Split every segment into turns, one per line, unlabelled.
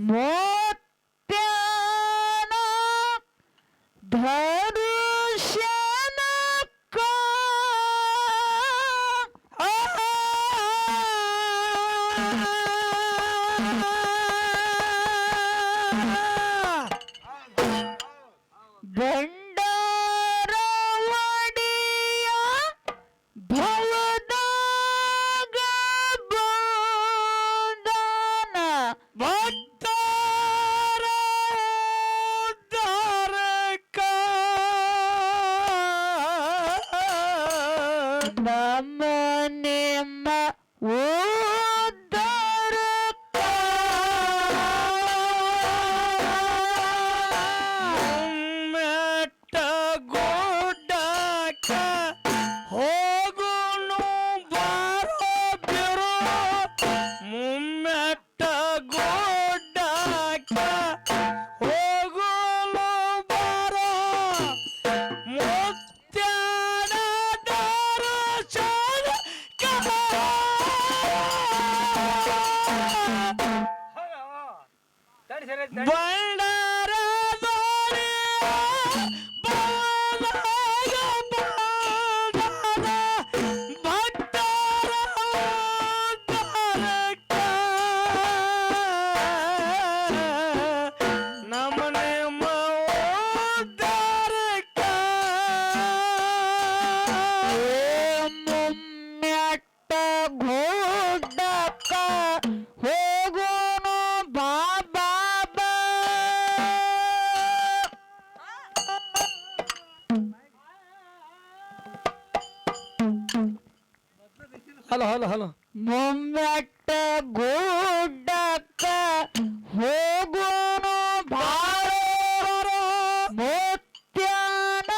ಮೋತ್ಯಾನ ಧನುಷ್ಯನಕ್ಕ ಭಂಡಾರ ಒಡೆಯ ಭವದಾಗ ಬಂದನ ಭಕ್ತರ ಉದ್ಧಾರಕ ನಮ್ಮ ನಿಮ್ಮ ಉದ್ಧಾರಕ ಮೆಟ್ಟ ಗುಡ್ಡಕ್ಕ ಹೋಗುನು ಬಾರೋ ಬಿರು ಮುಮ್ಮೆಟ್ಟ ಗುಡ್ಡಕ್ಕ ಹೋಗುನು ಬಾರೋ ಮುತ್ಯಾನ ದರ್ಶನಕ್ಕ ಬಳ್ಳಾರದೊರೆ ಬಾಳಾಗ ಬಾಳಾದ ಭಕ್ತರ ಉದ್ಧಾರಕ್ಕ ನಮ್ಮ ನಿಮ್ಮ ಉದ್ಧಾರಕ್ಕ ಮುಮ್ಮೆಟ್ಟ ಗುಡ್ಡಕ್ಕ ಹೋಗೋನು ಬಾಬಾ
ಹಲೋ ಹಲೋ ಹಲೋ
ಮುಮ್ಮೆಟ್ಟ ಗುಡ್ಡಕ್ಕ ಹೋಗೋನು ಬಾರೋ ಮುತ್ಯಾನ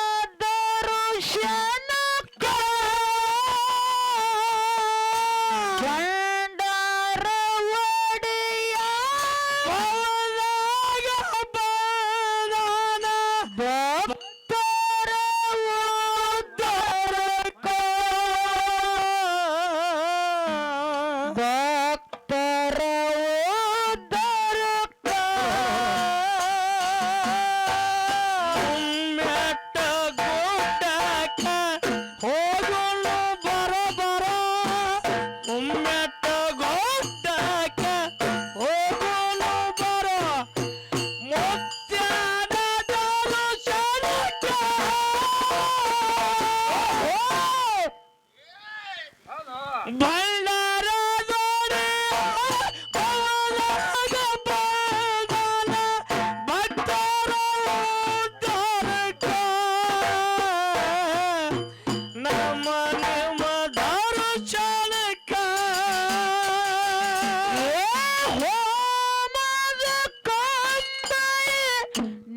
ದರ್ಶನಕ್ಕ ಭಂಡಾರ ಒಡೆಯ ಭವದಾಗ ಬಂದನ ಭಕ್ತರ ಉದ್ಧಾರಕ ಭಕ್ತರ ಉದ್ಧಾರಕ ಮೆಟ್ಟ ಗುಡ್ಡಕ್ಕ ಹೋಗಲು ಬರ ಮೆಟ್ಟ ಗುಡ್ಡಕ್ಕ ಹೋಗಲು ಬರ ಮುತ್ಯಾನ ದರ್ಶನಕ್ಕ ಬಳ್ಳಾರದೊರೆ ಬಾಳಾಗ ಬಾಳಾದ ಭಕ್ತರ ಉದ್ಧಾರಕ್ಕ ನಮ್ಮ ನಿಮ್ಮ ದರ್ಶನಕ್ಕ ಹೋಮದ ಕಂಬೈ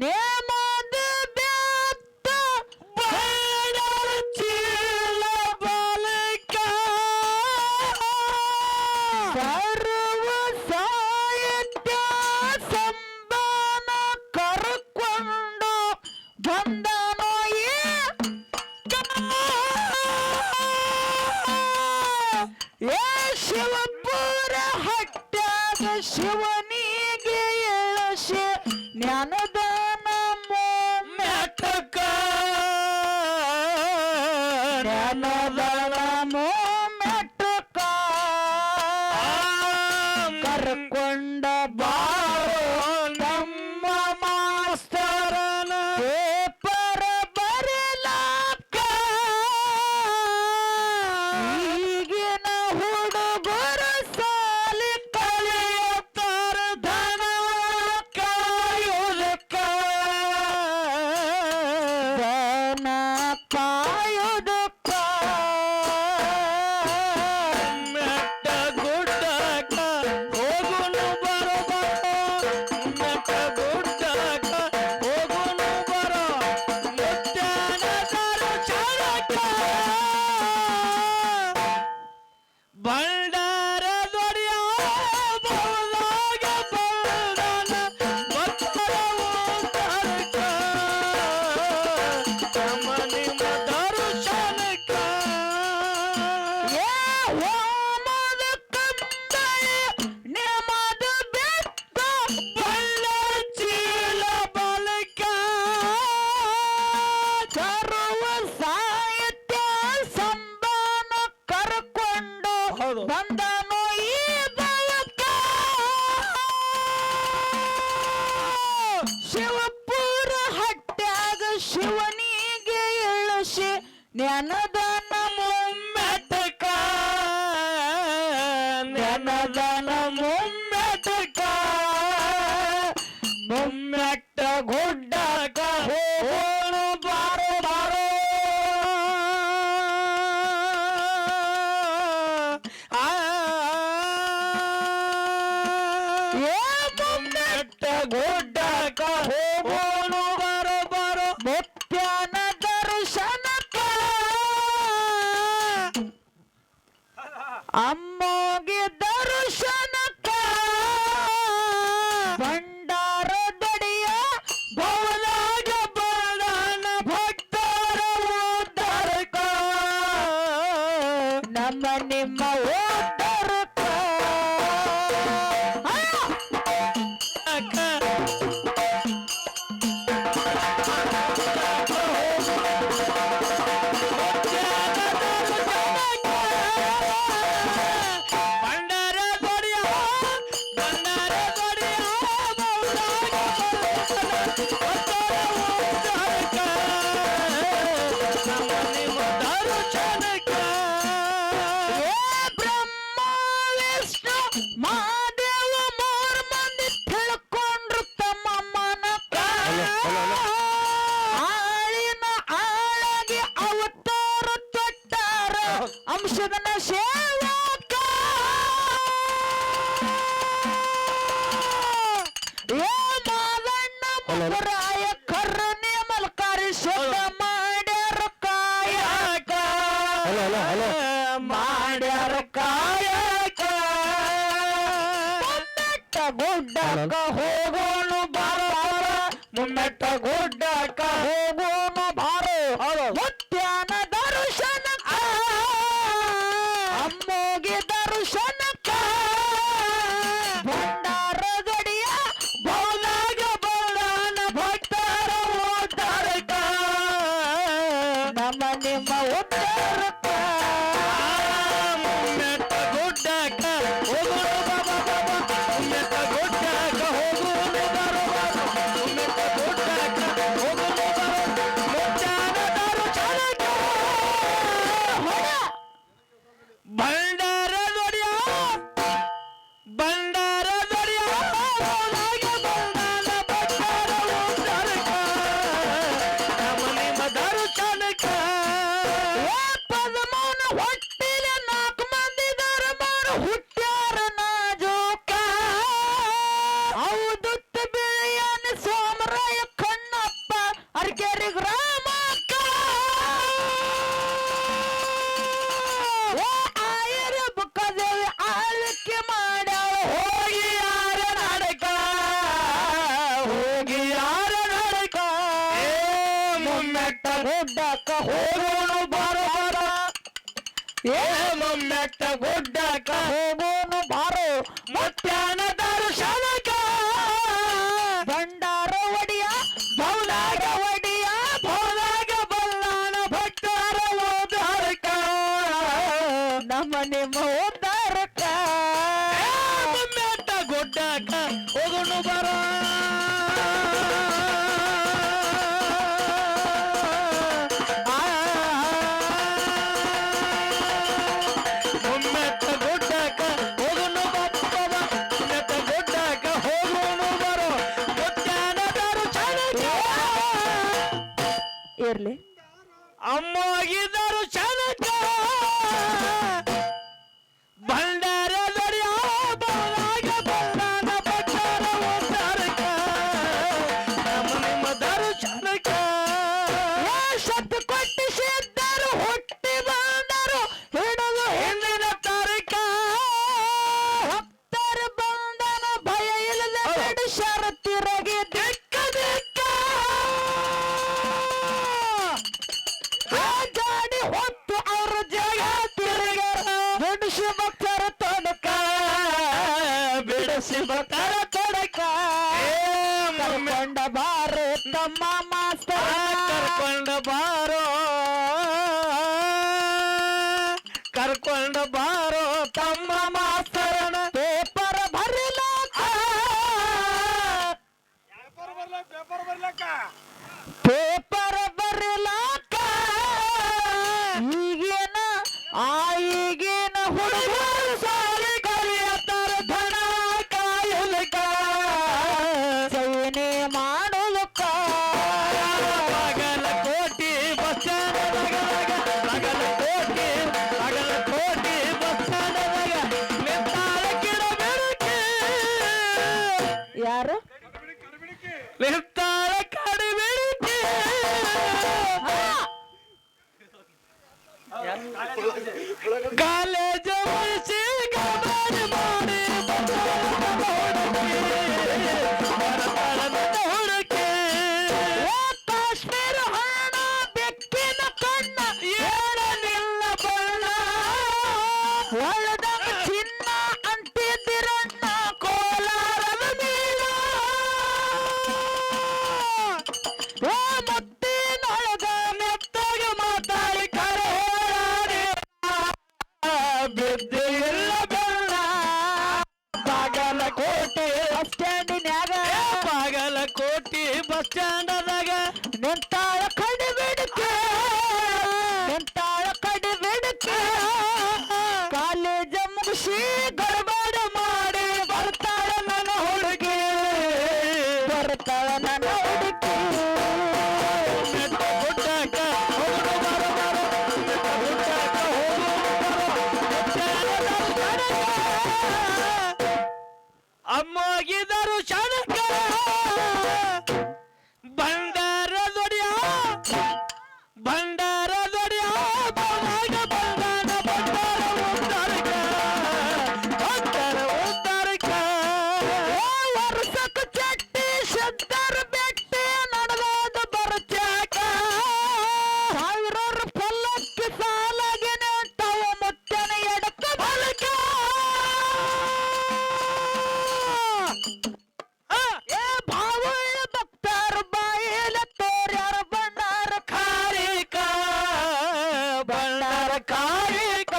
ನೇಮದ ಬೆತ್ತ ಬಳ್ಳಾರ ಚೀಲ ಬಾಲಕ ಸರ್ವ ಸಾಹಿತ್ಯ ಸಂಬಾನ ಕರ್ಕೊಂಡು ಬಂದನೋ ಏ ಶಿವಪುರ ಹಟ್ಟಾಗ ಶಿವನಿಗೆ ಎಳಸೆ ಜ್ಞಾನದಾನ ಮೊಮ್ಮೆಟ್ಟಕ ಜ್ಞಾನದಾನ ಮೊಮ್ಮೆಟ್ಟಕ ಕರ್ಕೊಂಡ ಬಾರೋ ನಮ್ಮ ಮಾಸ್ತರನ ಪೇಪರ್ ಬರಲಾಕ ಈಗಿನ ಹುಡುಗರು ಸಾಲಿ ಕಲಿಯುತ್ತಾರ ಧನ ಕಾಯುವುದಕ್ಕ ಧನ ಕಾಯುವುದಕ್ಕ ಬಂದನು ಈ ಬಲಕ ಶಿವಪುರ ಹಟ್ಟ್ಯಾಗ ಶಿವನಿಗೆ ಇಳಿಸಿ ಜ್ಞಾನದಾನ ಮುಮ್ಮೆಟಕ ಜ್ಞಾನದಾನ ಮುಮ್ಮೆಟಕ ಮುಮ್ಮೆಟ್ಟ ಗುಡ್ಡಕ ಹೋಗೋಣ ಬಾರೋ ಬಾರೋ ಮುಮ್ಮೆಟ್ಟ ಗುಡ್ಡಕ ಹೋಗೋಣ ಬಾರೋ ಬಾರೋ ಮುತ್ಯಾನ ದರ್ಶನಕ ಅಮ್ಮೋಗೆ ದರ್ಶನಕ ಭಂಡಾರ ದಡಿಯ ಭವನಾಗ ಬಾಳನ ಭಕ್ತರ ಉದ್ಧಾರಕ ನಮ್ಮ ನಿಮ್ಮ ಉದ್ಧಾರಕ ಮಹಾದೇವ ಮೂರ್ ಮಂದಿ ತಿಳ್ಕೊಂಡ್ರು ತಮ್ಮ ಮನಕ ಆಳಿನ ಆಳಾಗಿ ಅವತಾರ ತೊಟ್ಟಾರ ಅಂಶದನ ಸೇವಕ ಏ ಮಾದಣ್ಣ ಮುರಾಯ ಕರ್ಣಿ ಮಲ್ಕಾರಿ ಶುದ್ಧ ಮಾಡ್ಯಾರ ಕಾಯಕ ಮಾಡ್ಯಾರ ಕಾಯಕ ಗುಡ್ಡಕ ಹೋಗೋಣ ಬಾರೋ ಮುಮ್ಮೆಟ್ಟ ಗುಡ್ಡಕ ಹೋಗೋಣ ಬಾರೋ ಮುತ್ಯಾನ ದರ್ಶನಕ ಅಮ್ಮೋಗೆ ದರ್ಶನಕ ಭಂಡಾರ ಗಡಿಯ ಭವನಾಗ ಬಾಳನ ಭಕ್ತರ ಉದ್ಧಾರಕ ನಮ್ಮ ನಿಮ್ಮ ಉದ್ಧಾರಕ ಮುಮ್ಮೆಟ್ಟ ಗುಡ್ಡಕ ಹೋಗೋಣ ಬಾಬಾ ಬಾಬಾ ಮುಮ್ಮೆಟ್ಟ ಗುಡ್ಡಕ ಹೋಗೋಣ ಬಾರೋ ಬಾರೋ ಮುಮ್ಮೆಟ್ಟ ಗುಡ್ಡಕ ಹೋಗೋಣ ಬಾರೋ ಮುತ್ಯಾನ ದರ್ಶನಕ ಭಂಡಾರ ದೊಡಿಯ ಭಂಡಾರ ದೊಡಿಯ ಭವನಾಗ ಬಾಳನ ಭಕ್ತರ ಉದ್ಧಾರಕ ನಮ್ಮ ನಿಮ್ಮ ದರ್ಶನಕ ಪದ್ಮನ ಹೊಟ್ಟಿಲ ನಾಲ್ಕು ಮಂದಿ ದರಬಾರ ಹುಟ್ಟ್ಯಾರ ನಾಜೂಕ ಔದುತ್ತ ಬಿಳಿಯನ ಸೋಮರಾಯ ಕಣ್ಣಪ್ಪ ಅರ್ಕೆರಿ ಗ್ರಾಮಕ್ಕ ಆಯರ ಬುಕ್ಕದೇವಿ ಆಳ್ವಿಕೆ ಮಾಡ್ಯಾಳ ಹೋಗಿ ಯಾರ ನಡಕ ಹೋಗಿ ಯಾರ ನಡಕ ಮುಮ್ಮೆಟ್ಟ ಗುಡ್ಡಕ್ಕ ಹೋಗೋಣ ಬಾರೋ ಬಾರೋ ಏ ಮುಮ್ಮೆಟ್ಟ ಗುಡ್ಡಕ್ಕ ಹೋಗೋಣ ಬಾರೋ ಮುತ್ಯಾನ ದರ್ಶನಕ ಭಂಡಾರ ಒಡಿಯ ಭವನಾಗ ಒಡಿಯ ಭವನಾಗ ಬಲ್ಲಾಣ ಭಕ್ತರ ಉದ್ಧಾರಕ ನಮ್ಮ ನಿಮ್ಮ ಉದ್ಧಾರಕ ಮುಮ್ಮೆಟ್ಟ ಗುಡ್ಡಕ್ಕ ಹೋಗೋಣ ಬಾರೋ ಮುಮ್ಮೆಟ್ಟ ಗುಡ್ಡಕ ಹೋಗೋಣ ಬಾಬಾ ಮುಮ್ಮೆಟ್ಟ ಗುಡ್ಡಕ ಹೋಗೋಣ ಬಾರೋ ಮುತ್ಯಾನ ದರ್ಶನಕ ಇರ್ಲಿ ಅಮ್ಮೋಗಿ ದರ್ಶನಕ ಭಂಡಾರ ದೊರೆಯ ಭವನಾಗ ಬಾಳನ ಭಕ್ತರ ಉದ್ಧಾರಕ ನಮ್ಮ ನಿಮ್ಮ ದರ್ಶನಕ ಶಬ್ದ ಕೊಟ್ಟು ಸಿದ್ಧರು ಹುಟ್ಟಿ ಬಂದರು ಹಿಡಿದು ಹಿಂದಿನ ತಾರಕ ಭಕ್ತರ ಬಂಧನ ಭಯ ಇಲ್ಲದೆ ನಡೆಸ್ಯಾರ ತಿರುಗಿ ದಿಕ್ಕ ದಿಕ್ಕ ಜಾಡಿ ಹೊತ್ತು ಅವ್ರ ಜಾಗ ತಿರುಗಾರ ಬಿಡಿಸಿ ಭಕ್ತರ ತೊಡಕ ಬಿಡಿಸಿ ಭಕ್ತರ ತೊಡಕ ಕರ್ಕೊಂಡ ಬಾರೋ ತಮ್ಮ ಮಾಸ್ತರ ಕರ್ಕೊಂಡ ಬಾರೋ
ಕರ್ಕೊಂಡು ಬಾರೋ ತಮ್ಮ ಮಾಸ್ತರನ
ಪೇಪರ್ ಬರಿಲಾಕ ಪೇಪರ್ ಬರಿಲಾಕ ಈಗಿನ ಈಗಿನ ಹುಡುಗರು ಸಾಲಿ ಕಲಿಯತ್ತಾರ ಧನ ಕಾಯಲಕ ಸೈನೆ ಮಾಡೋದಕ್ಕ
Bagalkot bus stand Bagalkot bus stand ನಿಂತಾಳ ಗಿಡ ಬೆಳಕೆ
ಯಾರು
ನಿಂತಾಳ ಕಡಿ ಬೆಳಕೆ ಕಾಲೇಜ ಉಳಿಸಿ ಗಮನ ಮಾಡಿ ಹುಡುಕಿ
ಕಾಶ್ಮೀರ ಹಣ ಬೆಕ್ಕಿನ ಕಣ್ಣ ಏಳನಿಲ್ಲ ಬಣ್ಣ ಒಳದಂಗ ಚಿನ್ನ ಅಂತಿದ್ದಿರಣ್ಣ ಕೋಲಾರದ ಮೀನ ಓ ಮುತ್ತಿನೊಳಗ ಮೆತ್ತಗೆ ಮಾತಾಡಿ ಕರೆ ಹೇಳಾಡಿ ಬಿದ್ದೆ ಇಲ್ಲ ಬಣ್ಣ ಬಾಗಲಕೋಟೆ ಬಸ್ ಸ್ಟ್ಯಾಂಡಿನ್ಯಾಗ
ಬಾಗಲಕೋಟೆ ಬಸ್ ಸ್ಟ್ಯಾಂಡದಾಗ
ನಿಂತಾಳ ಕಡಿ ಬಿಡಕ್ಕೆ ನಿಂತಾಳ ಕಡಿ ಬಿಡಕ್ಕೆ ಕಾಲೇಜ ಮುಗಿಸಿ ಗಡಬಡ ಮಾಡಿ ಬರ್ತಾಳ ನನ್ನ ಹುಡುಗಿ ಬರ್ತಾಳ ನನ್ನ ಹುಡುಗಿ
ಗುಡ್ಡಕ್ಕ ಹೋಗು ಬರೋ ಬರೋ ಗುಡ್ಡಕ್ಕ ಹೋಗು ಅಮ್ಮಗಿದರು ಶನಕ ಭಂಡಾರ ದೊಡ್ಯ ಬಾವಾಗ ಬಂದಾನ ಭಂಡಾರ ಉದ್ದಾರಕ
ವರ್ಷಕ್ಕೆ ಚಟ್ಟಿ ಶದ್ದರ ಬೆಟ್ಟಿ ನಡೆದಾದ ಬರ್ಚಾಕ ಸಾವಿರಾರು ಪಲ್ಲಕ್ಕಿ ಸಾಲಾಗಿ ನಿಂತವ ಮುತ್ತನ ಎಡಕ ಬಲಕ ಏ ಭಾವಳ್ಳ ಭಕ್ತರ ಬಾಯಿಲ ತೋರ್ಯಾರ ಬಂಡಾರ
ಕಾರಿಕ ಭಂಡಾರ ಕಾರಿಕ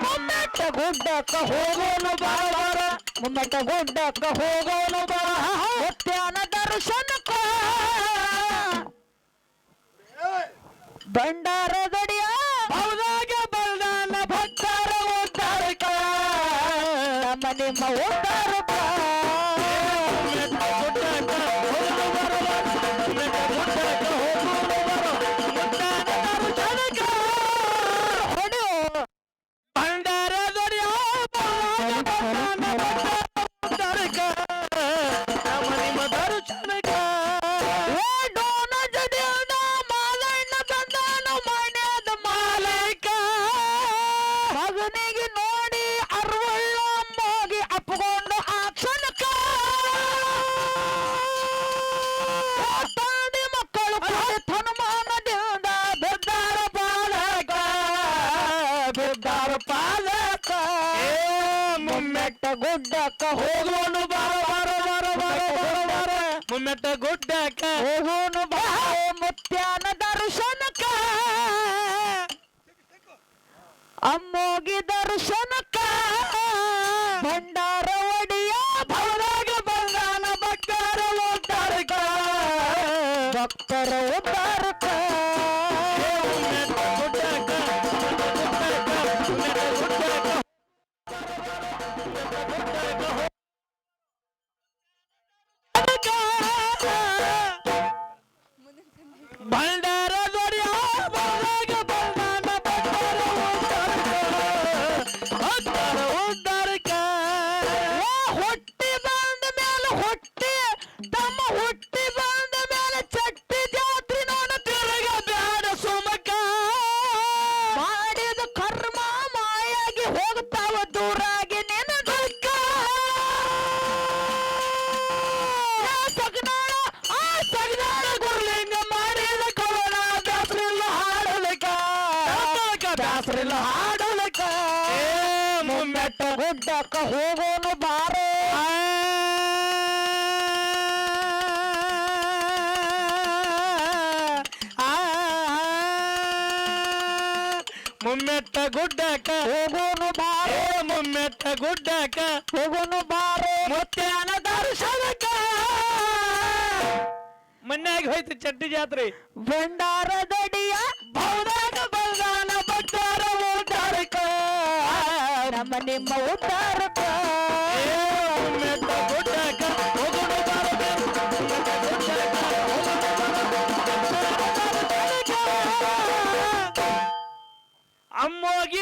ಮುಮ್ಮೆಟ್ಟ ಗುಡ್ಡಕ್ಕ ಹೋಗೋನು ಬಾರ ಮುಮ್ಮೆಟ್ಟ ಗುಡ್ಡಕ್ಕ ಹೋಗೋನು ಬಾ ಮುತ್ಯಾನ ದರ್ಶನಕ್ಕ ಭಂಡಾರ ದಡಿಯ
ಹೌದಾಗ ಬಲ್ದಾನ ಭಕ್ತರ ಉದ್ದಾರಕ
ನಮ್ಮ ನಿಮ್ಮ ಉದ್ದಾರಕ್ಕ
ಗುಡ್ಡಕ್ಕ ಹೋಗು ಬರೋ ಗುಡ್ಡಕ್ಕ ಹೋಗು ಬರೋ ಜನಕ
ಹೊಡೆಯೋ
ಭಂಡಾರ ದೊಡ್ಯ ಉದ್ದಾರಕ ನಮ್ಮ ನಿಮ್ಮ ದರ್ಶನಕ
ಏ ಡೋನ ಜಡಿಯನ ಮಾಲಣ್ಣ ಬಂದಾನ ಮಣ್ಯದ ಮಾಲೀಕ ಮಗನಿಗೆ ನೋಡಿ ಅರ್ವಳ್ಳ ಮೋಗಿ ಅಪ್ಪಗೊಂಡು ಆ ಕ್ಷಣಕ್ಕ ತಾಡಿ ಮಕ್ಕಳು ಕೂಡಿ ತನುಮಾನದಿಂದ ಬಿದ್ದಾರ ಪಾಲಕ ಬಿದ್ದಾರ ಪಾಲಕ ಮುಮ್ಮೆಟ್ಟ ಗುಡ್ಡಕ್ಕ ಹೋಗೋನು ಬಾರ
ಮುಮ್ಮೆಟ್ಟ ಗುಡ್ಡಕ್ಕ
ಹೋಗೋನು ಬಾ ಮುತ್ಯಾನ ದರ್ಶನಕ್ಕ ಅಮ್ಮೋಗಿ ದರ್ಶನಕ್ಕ ಭಂಡಾರ ಒಡಿಯ ಭವದಾಗ ಬಂದಾನ ಭಕ್ತರ ಉದ್ದಾರಕ ಭಕ್ತರ ಉದ್ದಾರಕ
ಮುಮ್ಮೆಟ್ಟ ಗುಡ್ಡಕ್ಕ ಭಂಡಾರ ದೊಡ್ಯ ಬಾವಾಗ ಬಂದಾನ ಭಕ್ತರ ಉದ್ದಾರಕ
ಹುಟ್ಟಿ ಬಂದ ಮೇಲೆ ಹುಟ್ಟಿ ತಮ್ಮ ಹುಟ್ಟಿ ಬಂದ ಮೇಲೆ ಚಟ್ಟಿ ಜಾತ್ರೆ ನೋಡ
ತಿರುಗ ಬ್ಯಾಡ ಸುಮಕ
ಮಾಡಿದ ಕರ್ಮ ಮಾಯಾಗಿ ಹೋಗ್ತಾವ ದೂರಾಗಿ ನಿನ್ನ ದುಃಖ ಸಗನಾಳ ಆ ಸಗನಾಳ
ಗುರುಲಿಂಗ ಮಾಡಿದ ಕವನ ದಾಸರಿಲ್ಲ ಹಾಡಲಿಕ
ದಾಸರಿಲ್ಲ ಹಾಡಲಕ
ಮುಮ್ಮೆಟ್ಟ
ಗುಡ್ಡಕ್ಕ ಹೋಗೋನು ಬಾರೋ
ಮುಮ್ಮೆಟ್ಟ ಗುಡ್ಡಕ
ಹೋಗೋನು ಬಾರೋ
ಮುಮ್ಮೆಟ್ಟ ಗುಡ್ಡಕ
ಹೋಗೋನು ಬಾರೋ
ಮುತ್ಯಾನ ದರ್ಶನಕ್ಕ ಮನ್ಯಾಗ ಹೋಯ್ತು ಚಟ್ಟಿ ಜಾತ್ರೆ
ಭಂಡಾರದಡಿಯ ಬೌದಾಗ ಬಲ್ದಾನ ಭಕ್ತರ ಉದ್ದಾರಕ ನಮ್ಮ ನಿಮ್ಮ ಉದ್ದಾರಕ
ಮುಮ್ಮೆಟ್ಟ ಗುಡ್ಡಕ ಹೋಗೋಣ ಬಾರದೆ ಮುಮ್ಮೆಟ್ಟ ಗುಡ್ಡಕ ಹೋಗೋಣ ಬಾರದೆ. ಅಮ್ಮೋಗಿ